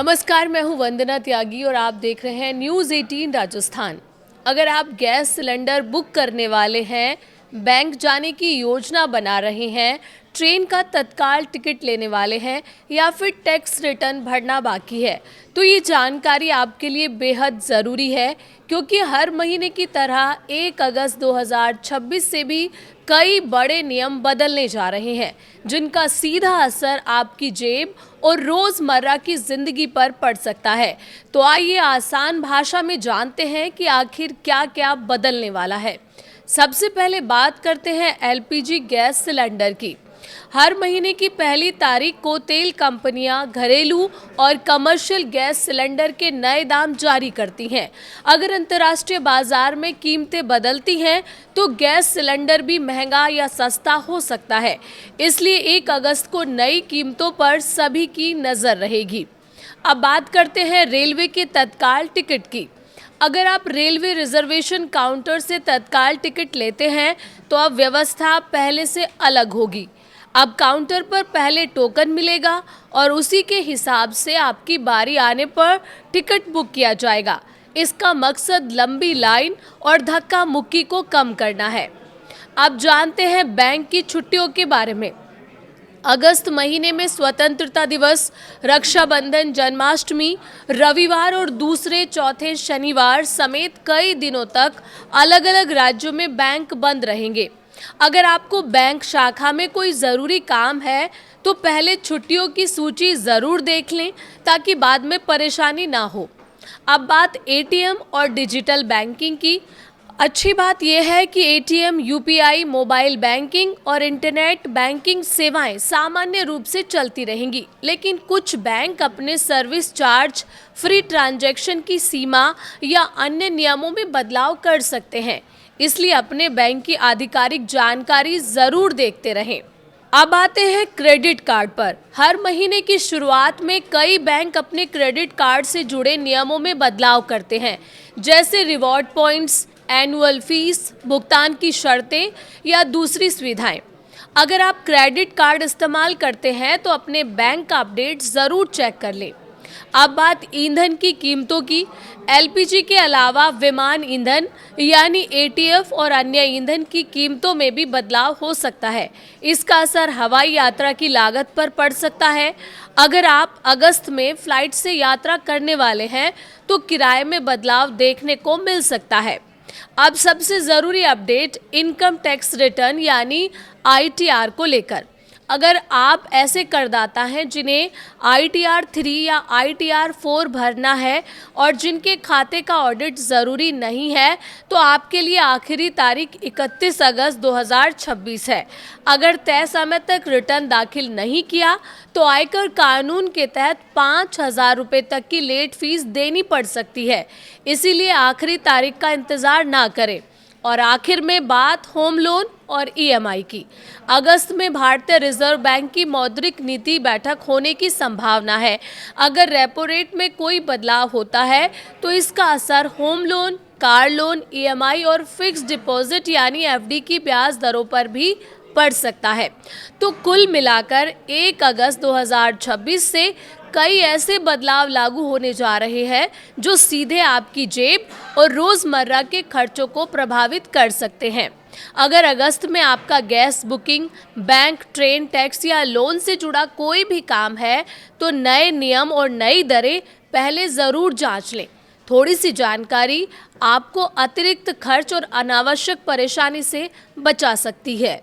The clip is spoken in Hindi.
नमस्कार, मैं हूं वंदना त्यागी और आप देख रहे हैं न्यूज़ 18 राजस्थान। अगर आप गैस सिलेंडर बुक करने वाले हैं, बैंक जाने की योजना बना रहे हैं, ट्रेन का तत्काल टिकट लेने वाले हैं या फिर टैक्स रिटर्न भरना बाकी है, तो ये जानकारी आपके लिए बेहद ज़रूरी है, क्योंकि हर महीने की तरह 1 अगस्त 2026 से भी कई बड़े नियम बदलने जा रहे हैं, जिनका सीधा असर आपकी जेब और रोज़मर्रा की ज़िंदगी पर पड़ सकता है। तो आइए आसान भाषा में जानते हैं कि आखिर क्या क्या बदलने वाला है। सबसे पहले बात करते हैं एलपीजी गैस सिलेंडर की। हर महीने की पहली तारीख को तेल कंपनियां घरेलू और कमर्शियल गैस सिलेंडर के नए दाम जारी करती हैं। अगर अंतर्राष्ट्रीय बाजार में कीमतें बदलती हैं तो गैस सिलेंडर भी महंगा या सस्ता हो सकता है। इसलिए 1 अगस्त को नई कीमतों पर सभी की नज़र रहेगी। अब बात करते हैं रेलवे के तत्काल टिकट की। अगर आप रेलवे रिजर्वेशन काउंटर से तत्काल टिकट लेते हैं तो अब व्यवस्था पहले से अलग होगी। अब काउंटर पर पहले टोकन मिलेगा और उसी के हिसाब से आपकी बारी आने पर टिकट बुक किया जाएगा। इसका मकसद लंबी लाइन और धक्का मुक्की को कम करना है। अब जानते हैं बैंक की छुट्टियों के बारे में। अगस्त महीने में स्वतंत्रता दिवस, रक्षाबंधन, जन्माष्टमी, रविवार और दूसरे चौथे शनिवार समेत कई दिनों तक अलग अलग राज्यों में बैंक बंद रहेंगे। अगर आपको बैंक शाखा में कोई ज़रूरी काम है तो पहले छुट्टियों की सूची ज़रूर देख लें, ताकि बाद में परेशानी ना हो। अब बात एटीएम और डिजिटल बैंकिंग की। अच्छी बात यह है कि एटीएम, यूपीआई, मोबाइल बैंकिंग और इंटरनेट बैंकिंग सेवाएं सामान्य रूप से चलती रहेंगी, लेकिन कुछ बैंक अपने सर्विस चार्ज, फ्री ट्रांजैक्शन की सीमा या अन्य नियमों में बदलाव कर सकते हैं। इसलिए अपने बैंक की आधिकारिक जानकारी ज़रूर देखते रहें। अब आते हैं क्रेडिट कार्ड पर। हर महीने की शुरुआत में कई बैंक अपने क्रेडिट कार्ड से जुड़े नियमों में बदलाव करते हैं, जैसे रिवॉर्ड पॉइंट्स, एनुअल फीस, भुगतान की शर्तें या दूसरी सुविधाएं। अगर आप क्रेडिट कार्ड इस्तेमाल करते हैं तो अपने बैंक का अपडेट ज़रूर चेक कर लें। अब बात ईंधन की कीमतों की। एलपीजी के अलावा विमान ईंधन यानी एटीएफ और अन्य ईंधन की कीमतों में भी बदलाव हो सकता है। इसका असर हवाई यात्रा की लागत पर पड़ सकता है। अगर आप अगस्त में फ्लाइट से यात्रा करने वाले हैं तो किराए में बदलाव देखने को मिल सकता है। अब सबसे ज़रूरी अपडेट इनकम टैक्स रिटर्न यानी आईटीआर को लेकर। अगर आप ऐसे करदाता हैं जिन्हें आईटीआर 3 या आईटीआर 4 भरना है और जिनके खाते का ऑडिट ज़रूरी नहीं है, तो आपके लिए आखिरी तारीख 31 अगस्त 2026 है। अगर तय समय तक रिटर्न दाखिल नहीं किया तो आयकर कानून के तहत 5,000 रुपये तक की लेट फीस देनी पड़ सकती है। इसीलिए आखिरी तारीख का इंतज़ार ना करें। और आखिर में बात होम लोन और ईएमआई की। अगस्त में भारतीय रिजर्व बैंक की मौद्रिक नीति बैठक होने की संभावना है। अगर रेपो रेट में कोई बदलाव होता है तो इसका असर home loan, car loan, EMI और फिक्स्ड डिपॉजिट यानी एफडी की ब्याज दरों पर भी पड़ सकता है। तो कुल मिलाकर 1 अगस्त 2026 से कई ऐसे बदलाव लागू होने जा रहे हैं जो सीधे आपकी जेब और रोज़मर्रा के खर्चों को प्रभावित कर सकते हैं। अगर अगस्त में आपका gas booking, bank, train, tax या लोन से जुड़ा कोई भी काम है तो नए नियम और नई दरें पहले ज़रूर जांच लें। थोड़ी सी जानकारी आपको अतिरिक्त खर्च और अनावश्यक परेशानी से बचा सकती है।